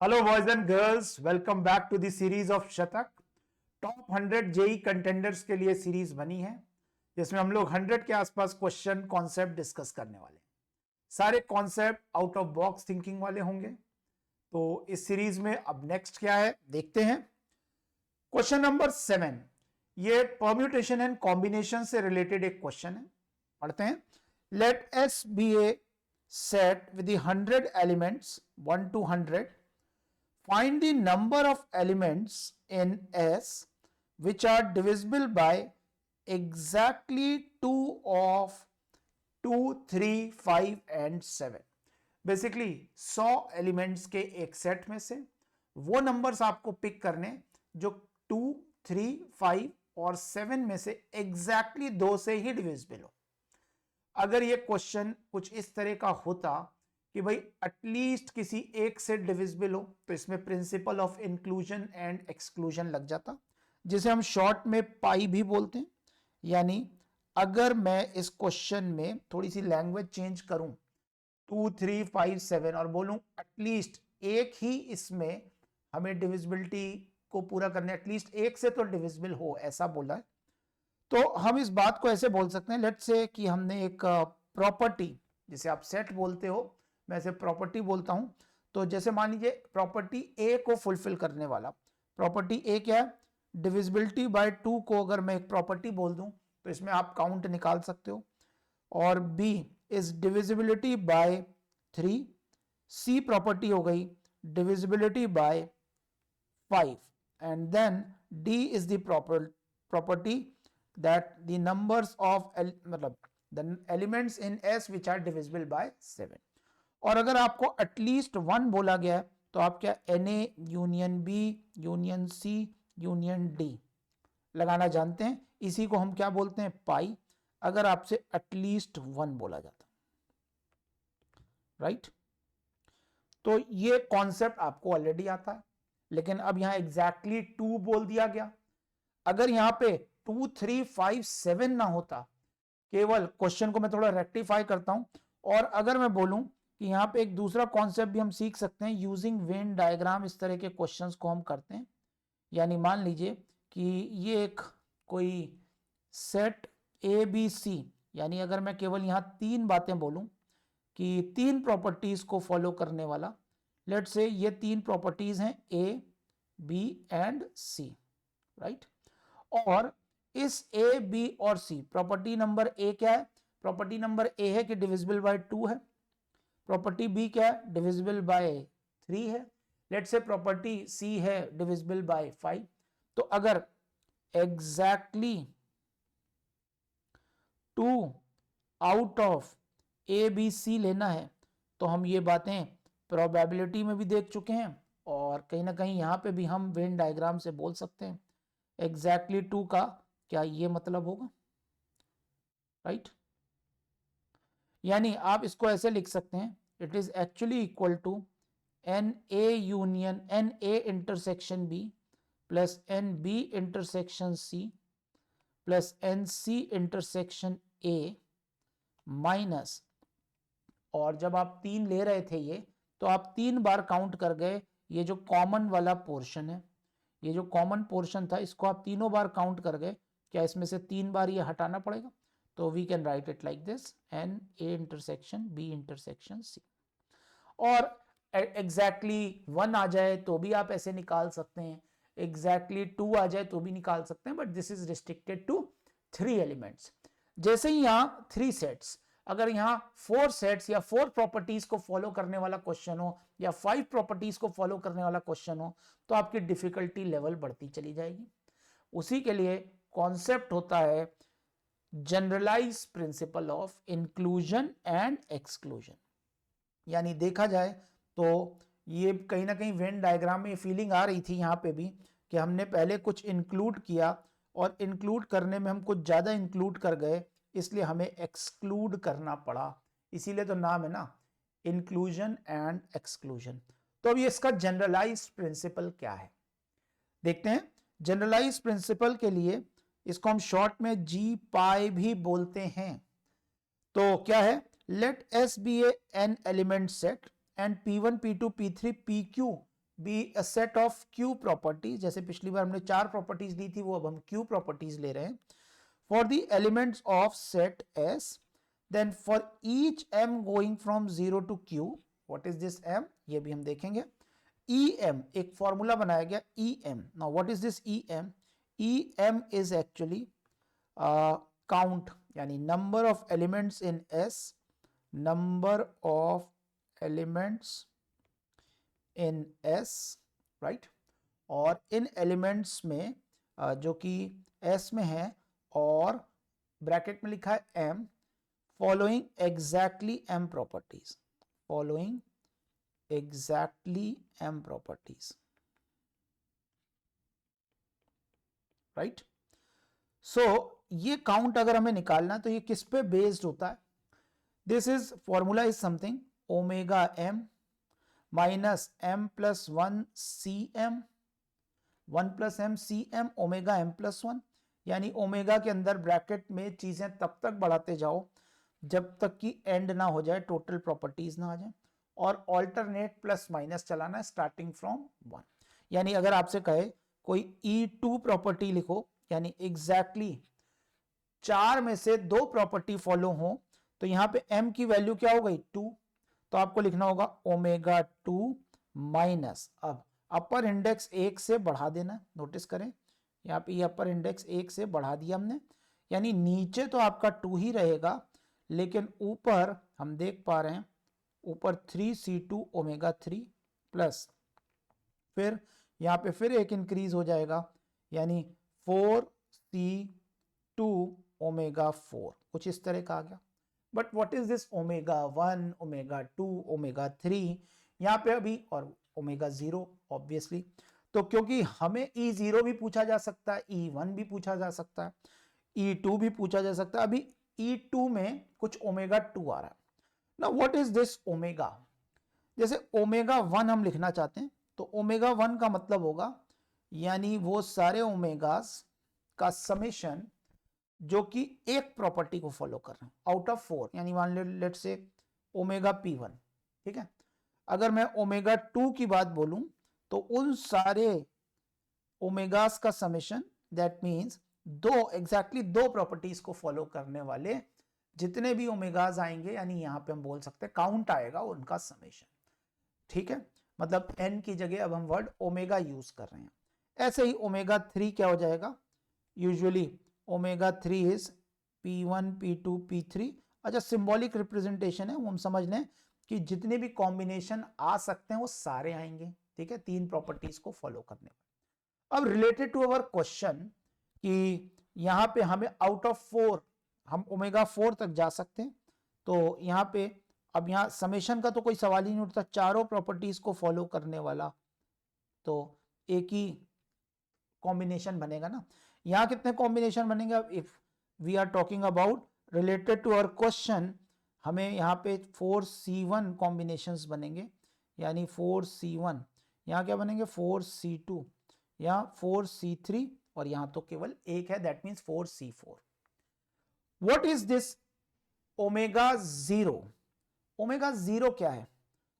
Hello boys and girls, welcome back to the series of Shatak. Top 100 JEE contenders के लिए series बनी है जिसमें हम लोग 100 के आसपास क्वेश्चन कॉन्सेप्ट डिस्कस करने वाले हैं। सारे concept out of box thinking वाले होंगे। तो इस सीरीज में अब नेक्स्ट क्या है देखते हैं। क्वेश्चन नंबर 7, ये परम्यूटेशन एंड कॉम्बिनेशन से रिलेटेड एक क्वेश्चन है। पढ़ते हैं। Let S be a set with 100 elements 1 to 100. Find the number of elements in S which are divisible by exactly 2 of 2, 3, 5 and 7. Basically 100 elements के एक set में से वो नंबर्स आपको पिक करने जो 2, 3, 5 और 7 में से एग्जैक्टली 2 से ही डिविजिबल हो। अगर ये क्वेश्चन कुछ इस तरह का होता कि भाई एटलीस्ट किसी एक से डिविजिबल हो तो इसमें principal of inclusion and exclusion लग जाता, जिसे हम शॉर्ट में पाई भी बोलते हैं। यानी अगर मैं इस क्वेश्चन में थोड़ी सी लैंग्वेज चेंज करूं 2, 3, 5, 7 और बोलूं एटलीस्ट एक ही इसमें हमें डिविजिबिलिटी को पूरा करने एटलीस्ट एक से तो डिविजिबल हो, ऐसा बोला है। तो हम इस बात को ऐसे बोल सकते हैं, लेट्स से कि हमने एक प्रॉपर्टी, जिसे आप सेट बोलते हो, मैं इसे प्रॉपर्टी बोलता हूं। तो जैसे मान लीजिए प्रॉपर्टी ए को फुलफिल करने वाला प्रॉपर्टी ए क्या है, डिविजिबिलिटी बाय 2 को अगर मैं एक प्रॉपर्टी बोल दूं तो इसमें आप काउंट निकाल सकते हो। और B is divisibility by 3, C property हो गई divisibility by 5 and then D is the property that the numbers of मतलब the elements in S which are divisible by 7। और अगर आपको एटलीस्ट 1 बोला गया है तो आप क्या Na union B union C union D लगाना जानते हैं। इसी को हम क्या बोलते हैं, पाई, अगर आपसे एटलीस्ट 1 बोला जाता, राइट। तो ये कॉन्सेप्ट आपको ऑलरेडी आता है, लेकिन अब यहां एग्जैक्टली 2 बोल दिया गया। अगर यहां पे 2, 3, 5, 7 ना होता, केवल क्वेश्चन को मैं थोड़ा रेक्टिफाई करता हूं, और अगर मैं बोलूं कि यहां पे एक दूसरा कॉन्सेप्ट भी हम सीख सकते हैं यूजिंग वेन डायग्राम, इस तरह के क्वेश्चंस को हम करते हैं। यानी मान लीजिए कि ये एक कोई सेट ए बी सी, यानी अगर मैं केवल यहां 3 बातें बोलूं कि 3 प्रॉपर्टीज को फॉलो करने वाला, लेट्स से ये 3 प्रॉपर्टीज हैं A B and C, right. और इस ए बी और सी, प्रॉपर्टी नंबर ए क्या है, प्रॉपर्टी नंबर ए है कि डिविजिबल बाय 2 है। प्रॉपर्टी बी क्या है, डिविजिबल बाय 3 है। लेट्स से प्रॉपर्टी सी है डिविजिबल बाय 5। तो अगर exactly 2 out of A B C लेना है तो हम ये बातें प्रोबेबिलिटी में भी देख चुके हैं, और कहीं ना कहीं यहां पे भी हम वेन डायग्राम से बोल सकते हैं एग्जैक्टली 2 का क्या ये मतलब होगा, राइट। यानी आप इसको ऐसे लिख सकते हैं, it is actually equal to n A union n A intersection B plus n B intersection C plus n C intersection A minus, और जब आप 3 ले रहे थे ये, तो आप 3 बार काउंट कर गए ये जो कॉमन वाला पोर्शन है, ये जो कॉमन पोर्शन था इसको आप तीनों बार काउंट कर गए। क्या इसमें से 3 बार ये हटाना पड़ेगा? तो we can write it like this, n A intersection B intersection C. और एग्जैक्टली 1 आ जाए तो भी आप ऐसे निकाल सकते हैं, एग्जैक्टली 2 आ जाए तो भी निकाल सकते हैं, but this is restricted to 3 elements. जैसे ही यहां 3 सेट्स, अगर यहां 4 सेट्स या 4 प्रॉपर्टीज को फॉलो करने वाला क्वेश्चन हो या 5 प्रॉपर्टीज को फॉलो करने वाला क्वेश्चन हो, तो आपकी डिफिकल्टी लेवल बढ़ती चली जाएगी। उसी के लिए कॉन्सेप्ट होता है generalize principle of inclusion and exclusion. यानी देखा जाए तो ये कहीं ना कहीं वेन डायग्राम में फीलिंग आ रही थी यहाँ पे भी कि हमने पहले कुछ इंक्लूड किया और इंक्लूड करने में हम कुछ ज़्यादा इंक्लूड कर गए, इसलिए हमें एक्सक्लूड करना पड़ा। इसीलिए तो नाम है ना इंक्लूजन एंड एक्सक्लूजन। तो अब ये इसका जनरलाइज प्रिंसिपल क्या है देखते हैं। जनरलाइज प्रिंसिपल के लिए इसको हम शॉर्ट में जी पाई भी बोलते हैं। तो क्या है, let S be a n element set and P1, P2, P3, PQ be a set of Q properties, जैसे पिछली बार हमने 4 प्रॉपर्टीज ली थी, वो अब हम क्यू प्रॉपर्टीज ले रहे हैं, for the elements of set S, then for each m going from 0 to q, what is this m, ये भी हम देखेंगे। em, एक फॉर्मूला बनाया गया em, now what is this em, em is actually count, यानी number of elements in s, number of elements in s, right, और इन एलिमेंट्स में जो कि s में है और ब्रैकेट में लिखा है m, following exactly m properties, following exactly m properties, right. So ये काउंट अगर हमें निकालना तो ये किस पे बेस्ड होता है, this is formula is something omega m minus m plus 1 cm, 1 plus m cm omega m plus 1, यानी ओमेगा के अंदर ब्रैकेट में चीजें तब तक बढ़ाते जाओ जब तक कि एंड ना हो जाए, टोटल प्रॉपर्टीज ना आ जाए, और ऑल्टरनेट प्लस माइनस चलाना है स्टार्टिंग फ्रॉम 1। यानी अगर आपसे कहे कोई E2 प्रॉपर्टी लिखो, यानी एग्जैक्टली 4 में से 2 प्रॉपर्टी फॉलो हो, तो यहां पे m की वैल्यू क्या हो गई 2, तो आपको लिखना होगा ओमेगा 2 माइनस, अब अपर इंडेक्स 1 से बढ़ा देना, नोटिस करें यहाँ पे ये अपर इंडेक्स 1 से बढ़ा दिया हमने, यानी नीचे तो आपका 2 ही रहेगा, लेकिन ऊपर हम देख पा रहे हैं ऊपर 3c2 ओमेगा 3 प्लस फिर यहाँ पे फिर एक इंक्रीज हो जाएगा, यानी 4c2 ओमेगा 4, कुछ इस तरह का आ गया। But what is this omega 1, omega 2, omega 3, यहाँ पे अभी और ओमेगा 0 ऑब्वियसली, तो क्योंकि हमें E0 भी पूछा जा सकता है, E1 भी पूछा जा सकता है, E2 भी पूछा जा सकता है, अभी E2 में कुछ ओमेगा 2 आ रहा है। ना व्हाट इज दिस ओमेगा, जैसे ओमेगा 1 हम लिखना चाहते हैं तो ओमेगा 1 का मतलब होगा यानी वो सारे ओमेगास का समेशन जो कि एक प्रॉपर्टी को फॉलो कर रहे हैं आउट ऑफ 4, यानी मान लो लेट्स से ओमेगा P1, ठीक है। अगर मैं ओमेगा 2 की बात बोलूं तो उन सारे ओमेगास का समेशन, दैट मींस एग्जैक्टली दो प्रॉपर्टीज को फॉलो करने वाले जितने भी ओमेगास आएंगे, यानी यहां पे हम बोल सकते हैं काउंट आएगा उनका समेशन, ठीक है। मतलब n की जगह अब हम वर्ड ओमेगा यूज कर रहे हैं। ऐसे ही ओमेगा 3 क्या हो जाएगा, usually omega 3 is P1 P2 P3, अच्छा सिंबॉलिक रिप्रेजेंटेशन है, वो हम समझ लें कि जितने भी कॉम्बिनेशन आ सकते हैं वो सारे आएंगे, ठीक है, 3 प्रॉपर्टीज को फॉलो करने पर। अब रिलेटेड टू अवर क्वेश्चन कि यहां पे हमें आउट ऑफ 4 हम ओमेगा 4 तक जा सकते हैं, तो यहां पे अब यहाँ समेशन का तो कोई सवाल ही नहीं उठता, चारों प्रॉपर्टीज को फॉलो करने वाला तो एक ही कॉम्बिनेशन बनेगा ना। यहाँ कितने कॉम्बिनेशन बनेंगे, अब if we are talking about related to our question, हमें यहाँ पे 4c1 कॉम्बिनेशंस बनेंगे, यानी 4c1, यहाँ क्या बनेंगे 4c2, यहाँ 4c3, और यहाँ तो केवल एक है, that means 4c4। What is this omega 0, omega 0 क्या है,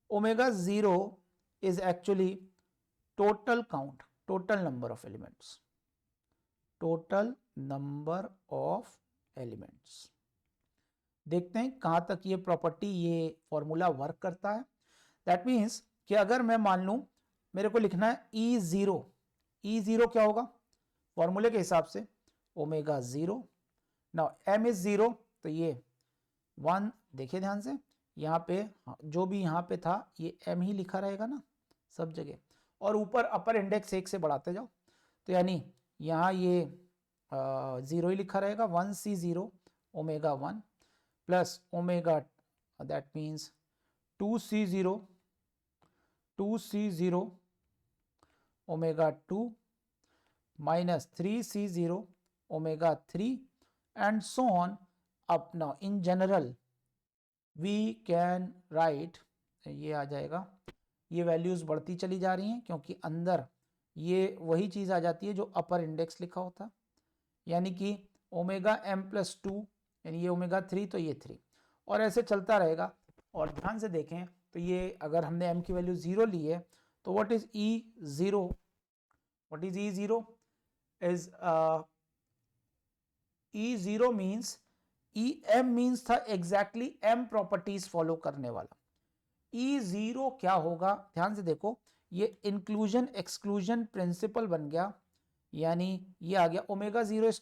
omega 0 is actually total count, total number of elements, total number of elements. देखते हैं कहां तक ये प्रॉपर्टी, ये फॉर्मूला वर्क करता है। दैट मीन्स कि अगर मैं मान लूं मेरे को लिखना है E0, E0 क्या होगा फॉर्मूले के हिसाब से ओमेगा 0, नाउ m इज 0, तो ये 1, देखिए ध्यान से यहाँ पे जो भी यहाँ पे था ये m ही लिखा रहेगा ना सब जगह, और ऊपर अपर इंडेक्स 1 से बढ़ाते जाओ, तो यानी यहाँ ये 0 ही लिखा रहेगा, 1c0 omega 1 plus omega, that means 2c0 omega 2 minus 3c0 omega 3 and so on up. Now in general we can write, ये आ जाएगा, ये वैल्यूज बढ़ती चली जा रही हैं क्योंकि अंदर ये वही चीज आ जाती है जो अपर इंडेक्स लिखा होता, यानी कि ओमेगा m प्लस 2, यानी ये ओमेगा 3 तो ये 3, और ऐसे चलता रहेगा। और ध्यान से देखें तो ये अगर हमने m की वैल्यू 0 ली है तो what is E0? What is E0? Is E0 means EM means था एग्जैक्टली M प्रॉपर्टीज फॉलो करने वाला। E0 क्या होगा, ध्यान से देखो, ये इंक्लूजन एक्सक्लूजन प्रिंसिपल बन गया, यानी ये आ गया omega 0 is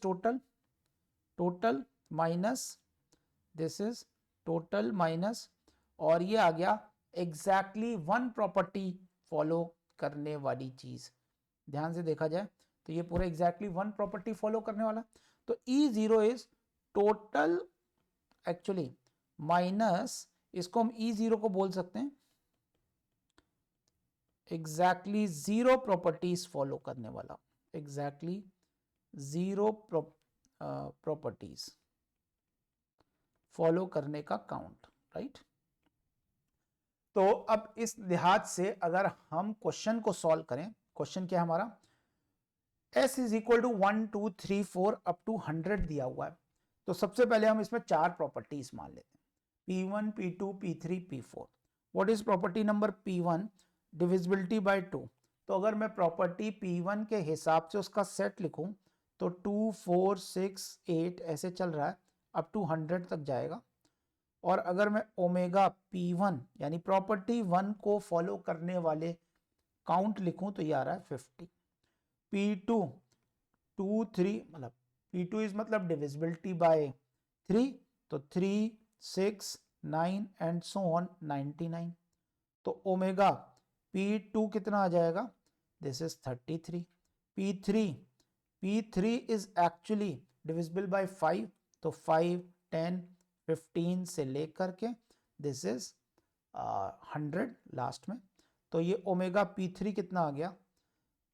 total minus this is total minus, और ये आ गया एग्जैक्टली वन प्रॉपर्टी फॉलो करने वाली चीज। ध्यान से देखा जाए तो ये पूरा एग्जैक्टली वन प्रॉपर्टी फॉलो करने वाला। तो E0 is total actually minus, इसको हम E0 को बोल सकते हैं एग्जैक्टली जीरो प्रॉपर्टीज फॉलो करने वाला, एग्जैक्टली जीरो प्रॉपर्टीज फॉलो करने का काउंट, राइट। तो अब इस लिहाज से अगर हम क्वेश्चन को सॉल्व करें, क्वेश्चन क्या है हमारा, S is equal to 1 2 3 4 up to 100 दिया हुआ है। तो सबसे पहले हम इसमें 4 प्रॉपर्टीज मान लेते हैं, P1 P2 P3 P4। What is property number P1? Divisibility bye 2। तो अगर मैं प्रॉपर्टी P1 के हिसाब से उसका सेट लिखूं तो 2 4 6 8 ऐसे चल रहा है, अप टू 100 तक जाएगा। और अगर मैं ओमेगा P1 यानी प्रॉपर्टी 1 को फॉलो करने वाले काउंट लिखूं तो ये आ रहा है 50। P2 2 3 मतलब P2 इज मतलब डिविजिबिलिटी बाय 3, तो 3 6 9 एंड सो ऑन 99। तो ओमेगा P2 कितना आ जाएगा, this is 33। P3 is actually divisible by 5, तो 5 10 15 से लेकर के दिस इज 100 लास्ट में। तो ये ओमेगा P3 कितना आ गया,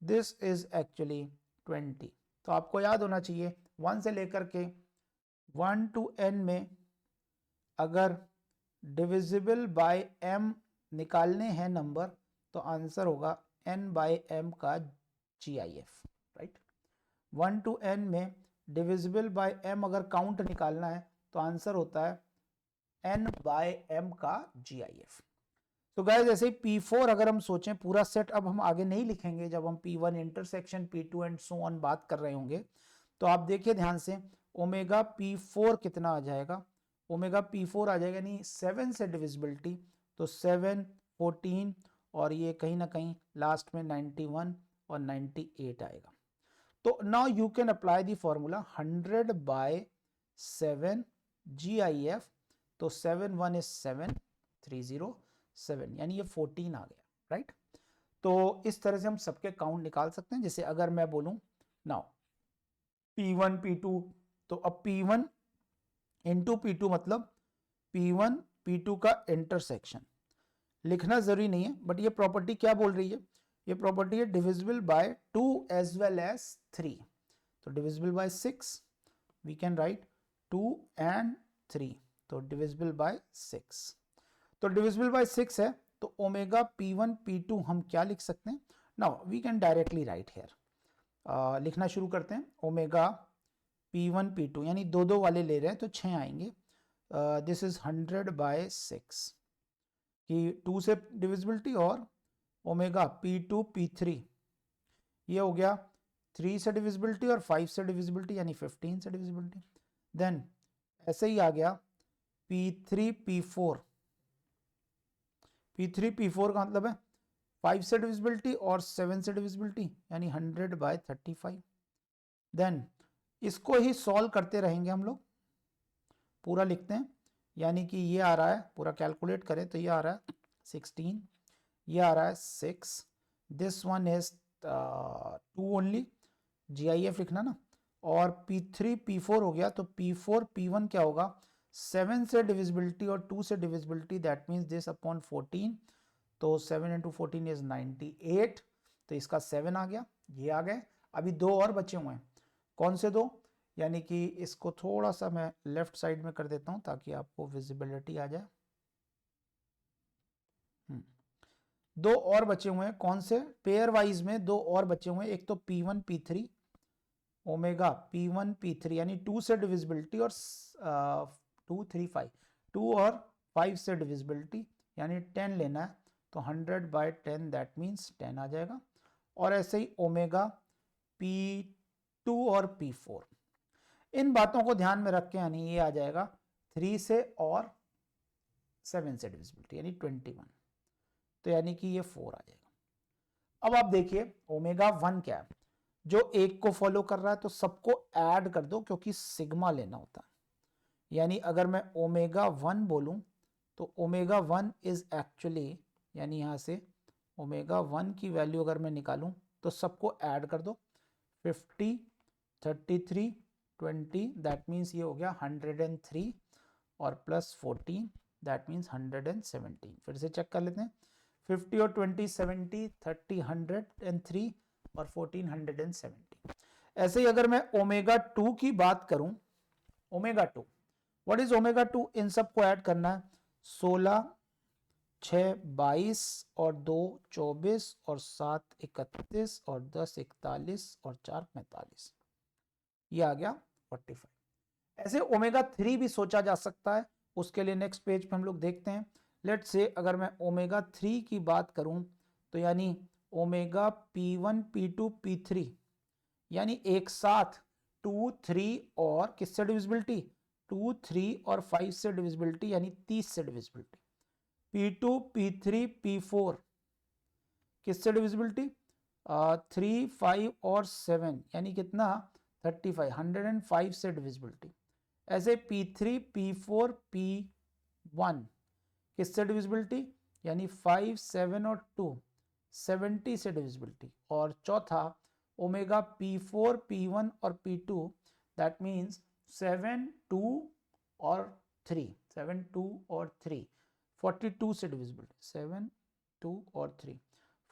दिस इज एक्चुअली 20। तो आपको याद होना चाहिए 1 से लेकर के 1 to n में अगर डिविजिबल बाय m निकालने हैं नंबर तो आंसर होगा n बाय m का GIF, राइट। 1 to n में डिविजिबल बाय m अगर काउंट निकालना है तो आंसर होता है n बाय m का GIF। तो गाइस ऐसे ही P4 अगर हम सोचें, पूरा सेट अब हम आगे नहीं लिखेंगे, जब हम P1 intersection P2 and so on बात कर रहे होंगे, तो आप देखिए ध्यान से ओमेगा P4 कितना आ जाएगा, ओमेगा P4 आ जाएगा यानी 7 से डिविजिबिलिटी, तो 7 14 और ये कहीं ना कहीं लास्ट में 91 और 98 आएगा। तो now you can apply the formula 100 by 7 GIF, तो 7 1 इज 7 307 यानी ये 14 आ गया, राइट। तो इस तरह से हम सबके काउंट निकाल सकते हैं। जैसे अगर मैं बोलूं नाउ P1 P2, तो अब P1 इंटू P2 मतलब P1 P2 का इंटरसेक्शन, लिखना जरूरी नहीं है, बट ये प्रॉपर्टी क्या बोल रही है, ये प्रॉपर्टी है divisible by 2 as well as 3। तो divisible by 6 we can write 2 and 3, तो डिविजिबल बाय 6। तो डिविजिबल बाय 6 है, तो ओमेगा P1 P2 हम क्या लिख सकते हैं, now we can directly write here. लिखना शुरू करते हैं, ओमेगा P1 P2 यानी दो दो वाले ले रहे हैं तो 6 आएंगे, दिस इज 100 बाय 6 कि 2 से डिविजिबिलिटी, और ओमेगा P2 P3 ये हो गया 3 से डिविजिबिलिटी और 5 से डिविजिबिलिटी यानी 15 से डिविजिबिलिटी। देन ऐसे ही आ गया P3 P4, P3 P4 का मतलब है 5 से डिविजिबिलिटी और 7 से डिविजिबिलिटी यानी 100 बाय 35। देन इसको ही सॉल्व करते रहेंगे हम लोग, पूरा लिखते हैं, यानी कि ये आ रहा है, पूरा कैलकुलेट करें तो ये आ रहा है 16, ये आ रहा है 6, this one is 2 only, GIF लिखना ना, और P3 P4 हो गया, तो P4 P1 क्या होगा, 7 से डिविजिबिलिटी और 2 से divisibility, that means this upon 14, तो 7 इंटू 14 इज 98, तो इसका 7 आ गया, ये आ गए। अभी दो और बचे हुए हैं, कौन से दो, यानी कि इसको थोड़ा सा मैं लेफ्ट साइड में कर देता हूं ताकि आपको विजिबिलिटी आ जाए। दो और बचे हुए हैं, कौन से, पेयर वाइज में दो और बचे हुए हैं, एक तो P1 P3, omega P1 P3 यानी 2 से डिविजिबिलिटी और 2 3 5, 2 और 5 से डिविजिबिलिटी यानी 10 लेना है, तो 100/10 दैट मीन्स 10 आ जाएगा। और ऐसे ही ओमेगा P2 और P4, इन बातों को ध्यान में रख के यानी ये आ जाएगा 3 से और 7 से डिविजिबिलिटी यानी 21, तो यानी कि ये 4 आ जाएगा। अब आप देखिए ओमेगा 1 क्या है, जो एक को फॉलो कर रहा है तो सबको ऐड कर दो क्योंकि सिग्मा लेना होता है। यानी अगर मैं ओमेगा 1 बोलूं तो ओमेगा 1 इज एक्चुअली, यानी यहां से ओमेगा 1 की वैल्यू अगर मैं निकालूं तो सबको ऐड कर दो, 50, 33, 20 दैट मीन्स ये हो गया 103 और प्लस 14 दैट मीन्स 117। फिर से चेक कर लेते हैं, 50 और 20 70, 30 103 और 14 117। ऐसे ही अगर मैं ओमेगा 2 की बात करूं, ओमेगा 2 व्हाट इज ओमेगा 2, इन सबको ऐड करना है, 16, 6 22 और 2 24 और 7 31 और 10 41 और 4 45, ये आ गया 45। ऐसे ओमेगा 3 भी सोचा जा सकता है, उसके लिए नेक्स्ट पेज पे हम लोग देखते हैं। लेट्स से अगर मैं ओमेगा 3 की बात करूं तो यानी ओमेगा P1 P2 P3 यानी एक साथ 2 3 और किससे डिविजिबिलिटी, 2 3 और 5 से डिविजिबिलिटी यानी 30 से डिविजिबिलिटी। P2 P3 P4 किससे डिविजिबिलिटी, 3 5 और 7 यानी कितना 35, 105 से डिविजिबिलिटी। ऐसे P3 P4 P1 किससे डिविजिबिलिटी, यानी 5 7 और 2 70 से डिविजिबिलिटी। और चौथा ओमेगा P4 P1 और P2 दैट मीन्स 7 2 और 3, 7 2 और 3 42 से डिविजिबिलिटी, 7 2 और 3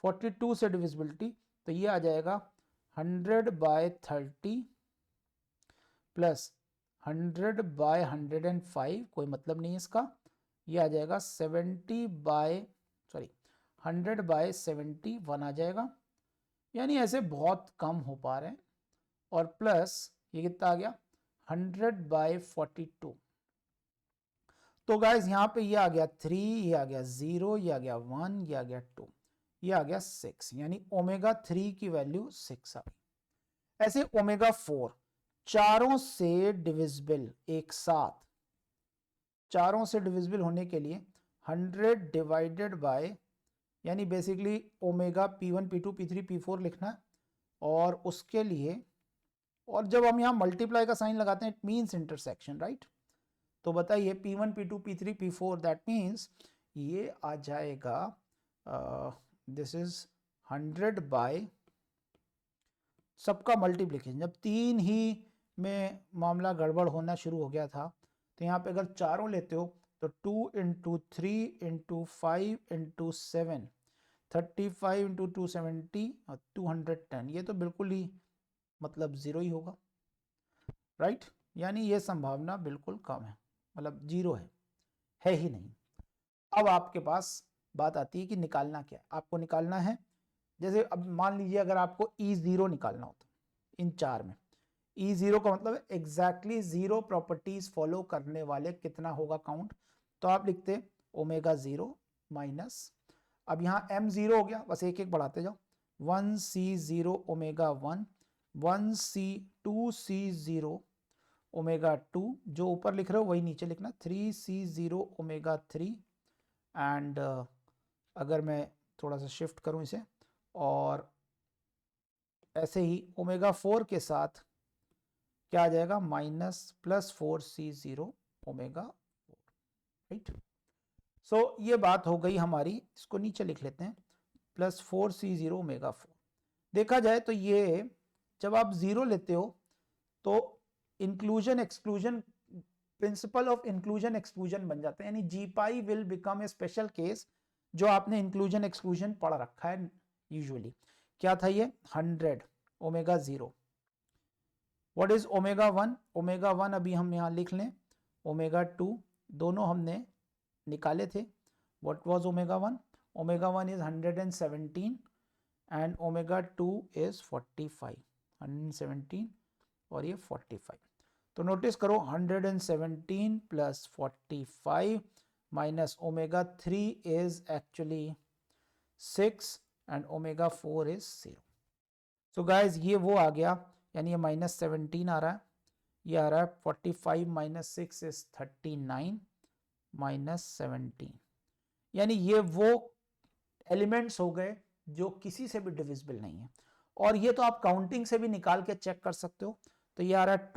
42 से डिविजिबिलिटी। तो ये आ जाएगा 100/30 प्लस 100/105, कोई मतलब नहीं इसका, ये आ जाएगा 100/71 आ जाएगा, यानी ऐसे बहुत कम हो पा रहे हैं। और प्लस ये कितना आ गया 100/42। तो गाइज यहाँ पे ये आ गया 3, ये आ गया 0, ये आ गया 1, ये आ गया 2, ये आ गया 6, यानी ओमेगा 3 की वैल्यू 6 आ गई। ऐसे ओमेगा 4 चारों से डिविजिबल, एक साथ चारों से डिविजिबल होने के लिए 100 डिवाइडेड बाय, यानी basically omega P1 P2 P3 P4 लिखना है। और उसके लिए, और जब हम यहाँ मल्टीप्लाई का साइन लगाते हैं इट मीन्स इंटरसेक्शन, राइट। तो बताइए P1 P2 P3 P4 that means ये आ जाएगा दिस इज 100 बाय सबका मल्टीप्लिकेशन। जब 3 ही में मामला गड़बड़ होना शुरू हो गया था, तो यहाँ पे अगर चारों लेते हो तो 2 इंटू 3 इंटू 5 इंटू 7 35 इंटू 270 और 210, ये तो बिल्कुल ही मतलब जीरो ही होगा, राइट। यानी ये संभावना बिल्कुल कम है, मतलब जीरो है ही नहीं। अब आपके पास बात आती है कि निकालना क्या है। आपको निकालना है, जैसे अब मान लीजिए अगर आपको E0 निकालना होता इन चार में, E0 का मतलब एग्जैक्टली जीरो प्रॉपर्टीज फॉलो करने वाले कितना होगा काउंट, तो आप लिखते ओमेगा 0 माइनस, अब यहाँ M0 हो गया, बस एक एक बढ़ाते जाओ, 1C0 ओमेगा 1, 1C2C0 ओमेगा 2, जो ऊपर लिख रहे हो वही नीचे लिखना, 3C0 ओमेगा 3 एंड अगर मैं थोड़ा सा शिफ्ट करूं इसे, और ऐसे ही ओमेगा 4 के साथ क्या आ जाएगा minus plus 4C0 omega 4, right. So ये बात हो गई हमारी, इसको नीचे लिख लेते हैं, प्लस 4C0 ओमेगा 4। देखा जाए तो ये जब आप जीरो लेते हो तो inclusion exclusion, principle of inclusion exclusion बन जाता है, यानी G pi will become a special case, जो आपने इंक्लूजन एक्सक्लूजन पढ़ रखा है यूजुअली। क्या था ये 100 omega 0, what is omega 1, omega 1 अभी हम यहाँ लिख लें, ओमेगा 2 दोनों हमने निकाले थे। What was omega 1, omega 1 is 117 and omega 2 is 45, 117 और ये 45। तो नोटिस करो 117 plus 45 minus omega 3 is actually 6 and omega 4 is 0। So guys ये वो आ गया, यानी ये -17 आ रहा है, ये आ रहा है 45 माइनस 6 इज 39 माइनस 17, यानी ये वो एलिमेंट्स हो गए जो किसी से भी डिविजिबल नहीं है। और ये तो आप काउंटिंग से भी निकाल के चेक कर सकते हो। तो ये आ रहा है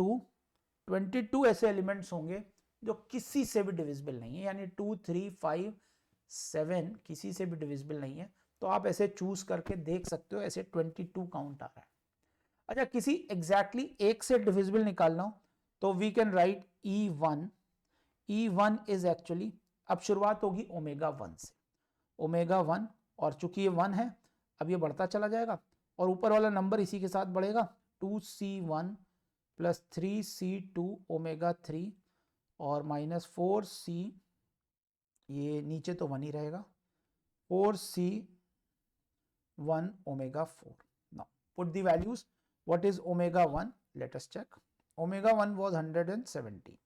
22 ऐसे एलिमेंट्स होंगे जो किसी से भी डिविजिबल नहीं है, यानी 2, 3, 5, 7 किसी से भी डिविजिबल नहीं है। तो आप ऐसे चूज करके देख सकते हो, ऐसे 22 काउंट आ रहा है। अच्छा, किसी एग्जैक्टली एक से डिविजिबल निकालना हो तो we can write E1। E1 is actually, अब शुरुआत होगी ओमेगा 1 से, ओमेगा 1, और चूंकि ये 1 है अब ये बढ़ता चला जाएगा और ऊपर वाला नंबर इसी के साथ बढ़ेगा, 2C1 प्लस 3C2 ओमेगा 3 और -4C, ये नीचे तो 1 ही रहेगा, 4C1 omega 4। Now put the values, what is omega 1, let us check. Omega 1 was 170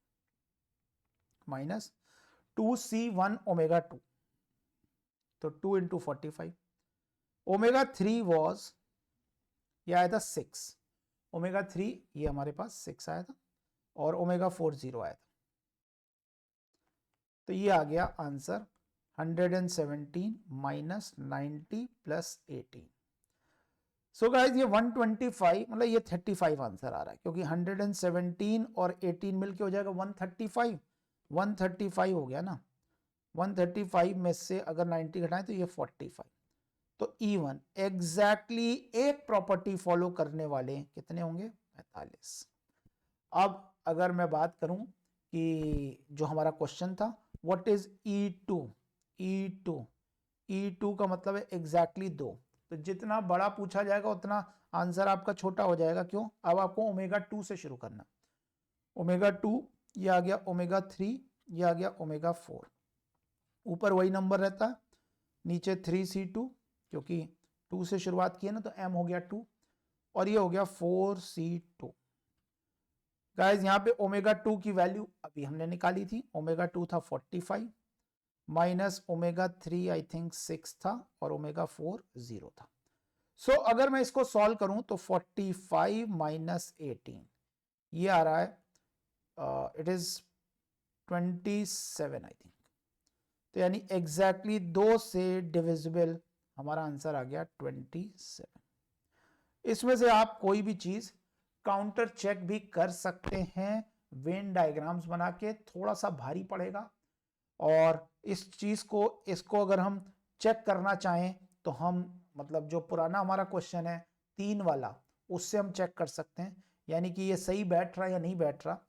minus 2C1 omega 2, तो 2 इंटू 45। ओमेगा 3 वॉज, ये आया था 6, ओमेगा 3 ये हमारे पास 6 आया था और ओमेगा 4 0 आया था। तो ये आ गया answer 117 minus 90 plus 18। So guys ये 125, मतलब ये 35 आंसर आ रहा है, क्योंकि 117 और 18 मिलके हो जाएगा 135, 135 हो गया ना। 135 में से अगर 90 घटाएं तो ये 45। तो E1 एग्जैक्टली एक प्रॉपर्टी फॉलो करने वाले कितने होंगे, 45। अब अगर मैं बात करूं कि जो हमारा क्वेश्चन था, व्हाट इज E2, E2 का मतलब है एग्जैक्टली 2। तो जितना बड़ा पूछा जाएगा उतना आंसर आपका छोटा हो जाएगा। क्यों, अब आपको ओमेगा 2 से शुरू करना। ओमेगा 2, ये आ गया ओमेगा 3, ये आ गया ओमेगा 4, ऊपर वही नंबर रहता है, नीचे 3C2, क्योंकि 2 से शुरुआत की है ना, तो m हो गया 2 और ये हो गया 4C2। गाइज यहाँ पे ओमेगा 2 की वैल्यू अभी हमने निकाली थी, ओमेगा 2 था 45 माइनस ओमेगा 3 आई थिंक 6 था और ओमेगा 4 0 था। सो अगर मैं इसको सॉल्व करूं तो 45 माइनस 18 ये आ रहा है, इट इज 27 आई थिंक। तो यानी एग्जैक्टली 2 से डिविजिबल हमारा आंसर आ गया 27। इसमें से आप कोई भी चीज काउंटर चेक भी कर सकते हैं वेन डायग्राम्स बना के, थोड़ा सा भारी पड़ेगा। और इस चीज को, इसको अगर हम चेक करना चाहें तो हम, मतलब जो पुराना हमारा क्वेश्चन है 3 वाला, उससे हम चेक कर सकते हैं, यानी कि ये सही बैठ रहा है या नहीं बैठ रहा।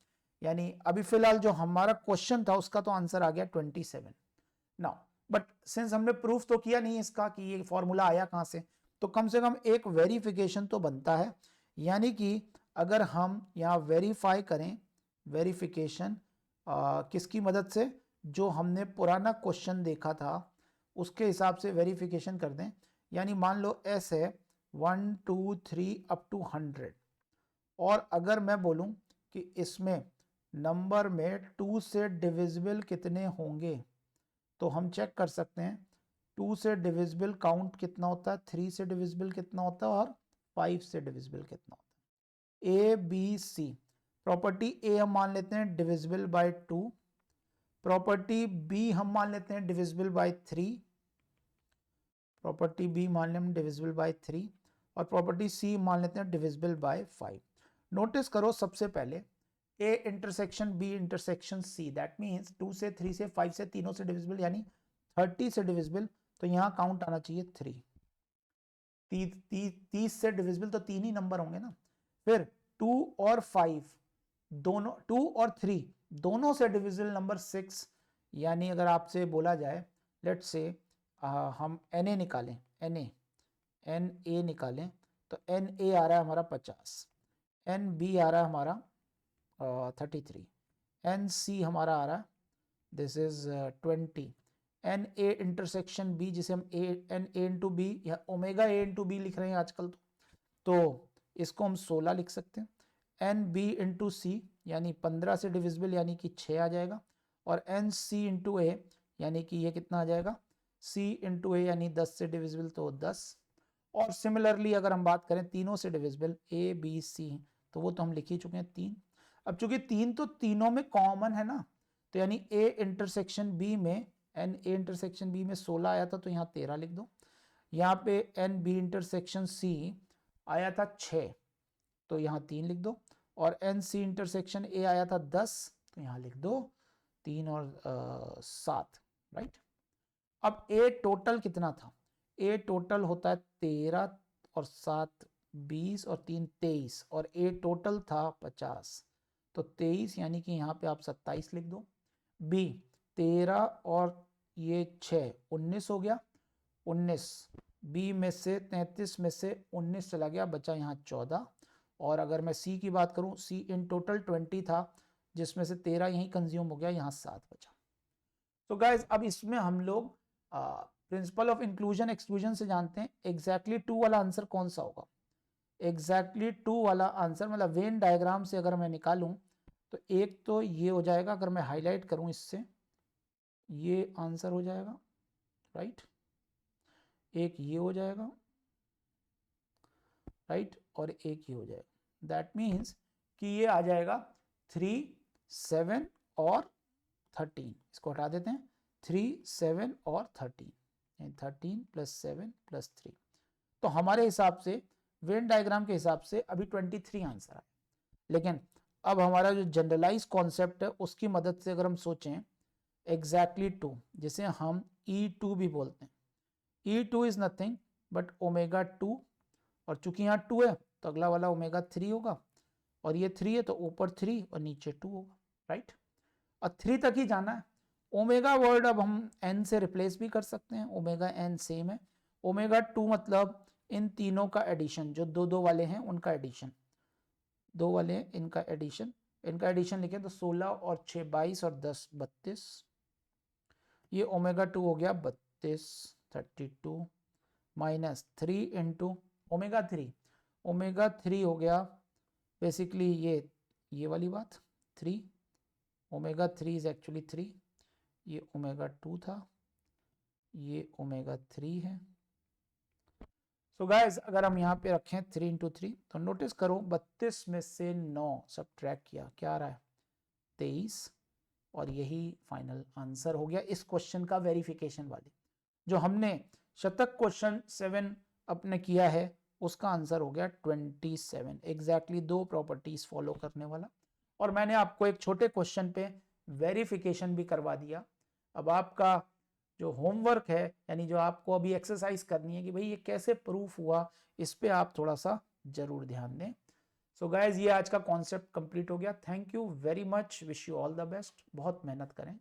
यानी अभी फिलहाल जो हमारा क्वेश्चन था उसका तो आंसर आ गया 27 नाउ, बट सिंस हमने प्रूफ तो किया नहीं इसका कि ये फॉर्मूला आया कहां से, तो कम से कम एक वेरिफिकेशन तो बनता है। यानी कि अगर हम यहाँ वेरीफाई करें, वेरिफिकेशन किसकी मदद से, जो हमने पुराना क्वेश्चन देखा था उसके हिसाब से वेरिफिकेशन कर दें। यानी मान लो S है 1 2 3 अप टू 100, और अगर मैं बोलूं कि इसमें नंबर में 2 से डिविजिबल कितने होंगे, तो हम चेक कर सकते हैं 2 से डिविजिबल काउंट कितना होता है, 3 से डिविजिबल कितना होता है और 5 से डिविजिबल कितना होता है। A B C, property A हम मान लेते हैं डिविजिबल बाय 2, प्रॉपर्टी B हम मान लेते हैं डिविजिबल बाय 3, प्रॉपर्टी B मान लेते हैं डिविजिबल बाय 3, और प्रॉपर्टी C मान लेते हैं डिविजिबल बाय 5। नोटिस करो सबसे पहले A intersection B intersection C, that means 2 से 3 से 5 से तीनों से डिविजिबल, यानी 30 से डिविजिबल, तो यहाँ काउंट आना चाहिए 3। 30 से डिविजिबल तो 3 ही नंबर होंगे ना। फिर 2 और 5 दोनों, 2 और 3 दोनों से डिविजिबल नंबर 6, यानी अगर आपसे बोला जाए लेट्स से हम Na निकालें, Na निकालें, तो Na आ रहा है हमारा 50, Nb आ रहा है हमारा 33, NC हमारा आ रहा है this is 20, Na intersection B जिसे हम Na इंटू बी या ओमेगा A इंटू बी लिख रहे हैं आजकल, तो इसको हम 16 लिख सकते हैं। NB इंटू सी यानी 15 से डिविजिबल यानी कि 6 आ जाएगा, और NC इंटू A यानी कि ये कितना आ जाएगा सी इंटू ए यानी 10 से डिविजिबल तो 10, और सिमिलरली अगर हम बात करें तीनों से डिविजिबल ए बी सी तो वो तो हम लिख ही चुके हैं 3। अब चूंकि 3 तो तीनों में कॉमन है ना, तो यानी ए इंटरसेक्शन बी में एन ए इंटरसेक्शन बी में 16 आया था तो यहाँ 13 लिख दो। यहाँ पे एन बी इंटरसेक्शन सी आया था 6 तो यहाँ 3 लिख दो, और एन सी इंटरसेक्शन ए आया था 10 तो यहाँ लिख दो 3 और 7, राइट। अब ए टोटल कितना था, ए टोटल होता है 13 और 7 20 और 3 23, और ए टोटल था 50 तो 23 यानी कि यहाँ पे आप 27 लिख दो। बी 13 और ये 6 19 हो गया, 19 बी में से 33 में से 19 चला गया, बचा यहाँ 14। और अगर मैं सी की बात करूँ, सी इन टोटल 20 था जिसमें से 13 यहीं कंज्यूम हो गया, यहाँ 7 बचा। तो गाइज अब इसमें हम लोग प्रिंसिपल ऑफ इंक्लूजन एक्सक्लूजन से जानते हैं एग्जैक्टली 2 वाला आंसर कौन सा होगा। एग्जैक्टली 2 वाला आंसर मतलब वेन डायग्राम से अगर मैं निकालूं तो एक तो ये हो जाएगा, अगर मैं हाईलाइट करूं इससे ये आंसर हो जाएगा, राइट। एक ये हो जाएगा, राइट, और एक ये हो जाएगा। दैट मीन्स कि ये आ जाएगा 3 7 और 13, इसको हटा देते हैं, 3 7 और 13 13 + 7 + 3। तो हमारे हिसाब से वेन डायग्राम के हिसाब से अभी 23 आंसर आए। लेकिन अब हमारा जो जनरलाइज कॉन्सेप्ट है उसकी मदद से अगर हम सोचें एग्जैक्टली 2, जिसे हम E2 भी बोलते हैं, E2 is nothing but omega 2, और चूंकि यहाँ 2 है तो अगला वाला ओमेगा 3 होगा, और ये 3 है तो ऊपर 3 और नीचे 2 होगा, राइट। और 3 तक ही जाना है। ओमेगा वर्ड अब हम n से रिप्लेस भी कर सकते हैं, ओमेगा n सेम है। ओमेगा 2 मतलब इन तीनों का एडिशन, जो 2 वाले हैं उनका एडिशन, 2 वाले हैं इनका एडिशन लिखे तो 16 और 6 22 और 10 32, ये ओमेगा 2 हो गया 32 32 माइनस 3 इंटू ओमेगा 3 हो गया बेसिकली ये वाली बात 3, ओमेगा 3 इज एक्चुअली 3, ये ओमेगा 2 था, ये ओमेगा 3 है। सो गाइस अगर हम यहाँ पे रखें 3 × 3 तो नोटिस करो 32 में से 9 सब्ट्रैक्ट किया, क्या आ रहा है 23, और यही फाइनल आंसर हो गया इस क्वेश्चन का वेरिफिकेशन वाली। जो हमने शतक क्वेश्चन 7 अपने किया है उसका आंसर हो गया 27, एग्जैक्टली 2 प्रॉपर्टीज फॉलो करने वाला। और मैंने आपको एक छोटे क्वेश्चन पे वेरिफिकेशन भी करवा दिया। अब आपका जो होमवर्क है यानी जो आपको अभी एक्सरसाइज करनी है कि भाई ये कैसे प्रूफ हुआ, इस पे आप थोड़ा सा जरूर ध्यान दें। सो गाइज ये आज का कॉन्सेप्ट कंप्लीट हो गया। Thank you very much, wish you all the best, बहुत मेहनत करें।